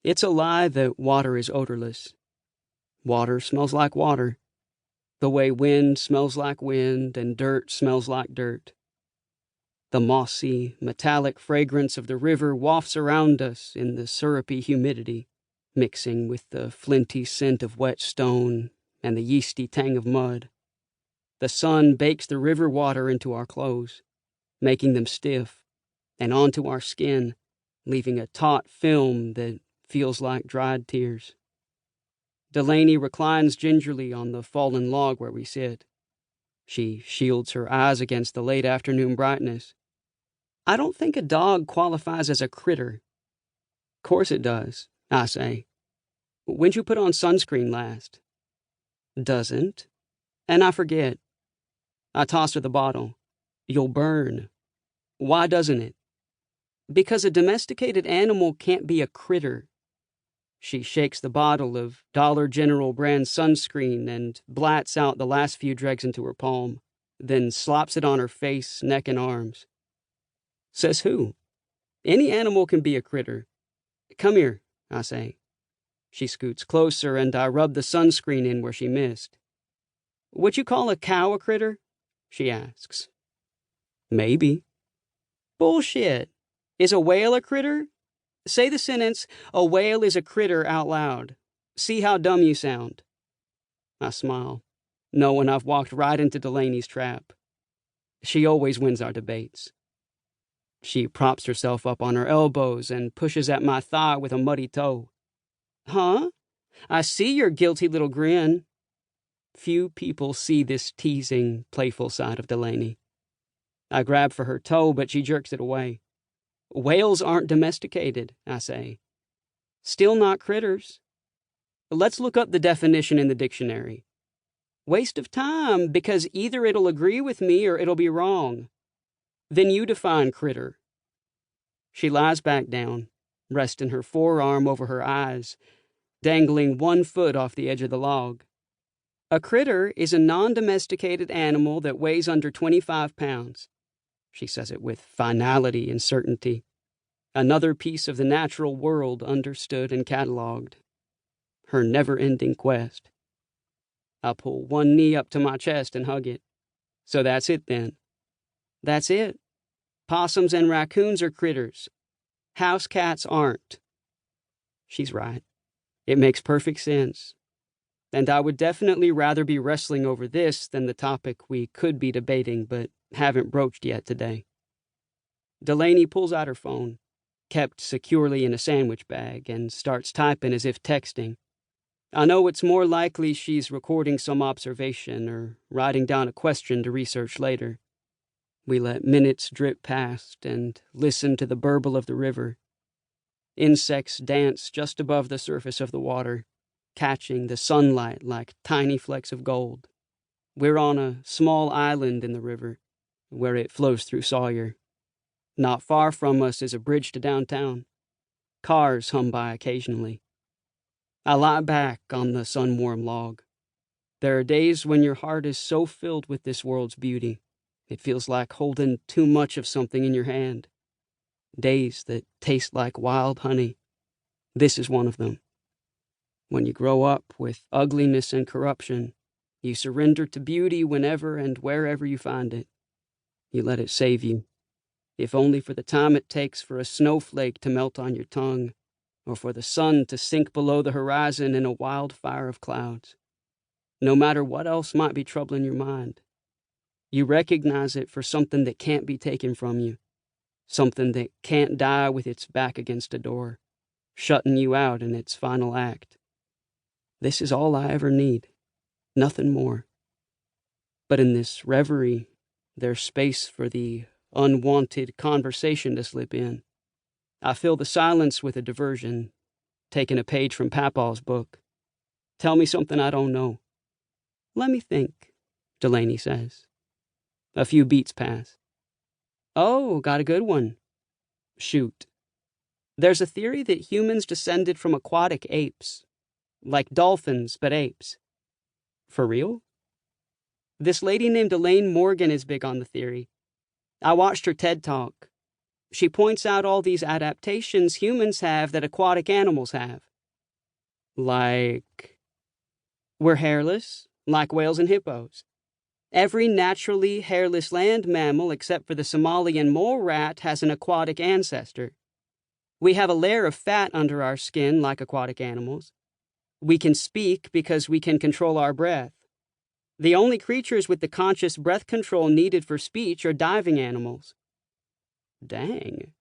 It's a lie that water is odorless. Water smells like water, the way wind smells like wind and dirt smells like dirt. The mossy, metallic fragrance of the river wafts around us in the syrupy humidity, mixing with the flinty scent of wet stone and the yeasty tang of mud. The sun bakes the river water into our clothes, making them stiff, and onto our skin, leaving a taut film that feels like dried tears. Delaney reclines gingerly on the fallen log where we sit. She shields her eyes against the late afternoon brightness. I don't think a dog qualifies as a critter. Course it does, I say. When'd you put on sunscreen last? Doesn't. And I forget. I toss her the bottle. You'll burn. Why doesn't it? Because a domesticated animal can't be a critter. She shakes the bottle of Dollar General brand sunscreen and blats out the last few dregs into her palm, then slops it on her face, neck, and arms. Says who? Any animal can be a critter. Come here, I say. She scoots closer and I rub the sunscreen in where she missed. Would you call a cow a critter? She asks. Maybe. Bullshit. Is a whale a critter? Say the sentence, a whale is a critter out loud. See how dumb you sound. I smile, knowing I've walked right into Delaney's trap. She always wins our debates. She props herself up on her elbows and pushes at my thigh with a muddy toe. Huh? I see your guilty little grin. Few people see this teasing, playful side of Delaney. I grab for her toe, but she jerks it away. Whales aren't domesticated, I say. Still not critters. Let's look up the definition in the dictionary. Waste of time, because either it'll agree with me or it'll be wrong. Then you define critter. She lies back down, resting her forearm over her eyes, dangling one foot off the edge of the log. A critter is a non-domesticated animal that weighs under 25 pounds. She says it with finality and certainty. Another piece of the natural world understood and catalogued. Her never-ending quest. I pull one knee up to my chest and hug it. So that's it then. That's it. Possums and raccoons are critters. House cats aren't. She's right. It makes perfect sense. And I would definitely rather be wrestling over this than the topic we could be debating but haven't broached yet today. Delaney pulls out her phone, kept securely in a sandwich bag, and starts typing as if texting. I know it's more likely she's recording some observation or writing down a question to research later. We let minutes drip past and listen to the burble of the river. Insects dance just above the surface of the water, catching the sunlight like tiny flecks of gold. We're on a small island in the river, where it flows through Sawyer. Not far from us is a bridge to downtown. Cars hum by occasionally. I lie back on the sun-warm log. There are days when your heart is so filled with this world's beauty, it feels like holding too much of something in your hand. Days that taste like wild honey. This is one of them. When you grow up with ugliness and corruption, you surrender to beauty whenever and wherever you find it. You let it save you, if only for the time it takes for a snowflake to melt on your tongue, or for the sun to sink below the horizon in a wildfire of clouds. No matter what else might be troubling your mind, you recognize it for something that can't be taken from you, something that can't die with its back against a door, shutting you out in its final act. This is all I ever need, nothing more. But in this reverie, there's space for the unwanted conversation to slip in. I fill the silence with a diversion, taking a page from Papaw's book. Tell me something I don't know. Let me think, Delaney says. A few beats pass. Oh, got a good one. Shoot. There's a theory that humans descended from aquatic apes. Like dolphins, but apes. For real? This lady named Elaine Morgan is big on the theory. I watched her TED Talk. She points out all these adaptations humans have that aquatic animals have. Like, we're hairless, like whales and hippos. Every naturally hairless land mammal except for the Somalian mole rat has an aquatic ancestor. We have a layer of fat under our skin like aquatic animals. We can speak because we can control our breath. The only creatures with the conscious breath control needed for speech are diving animals. Dang.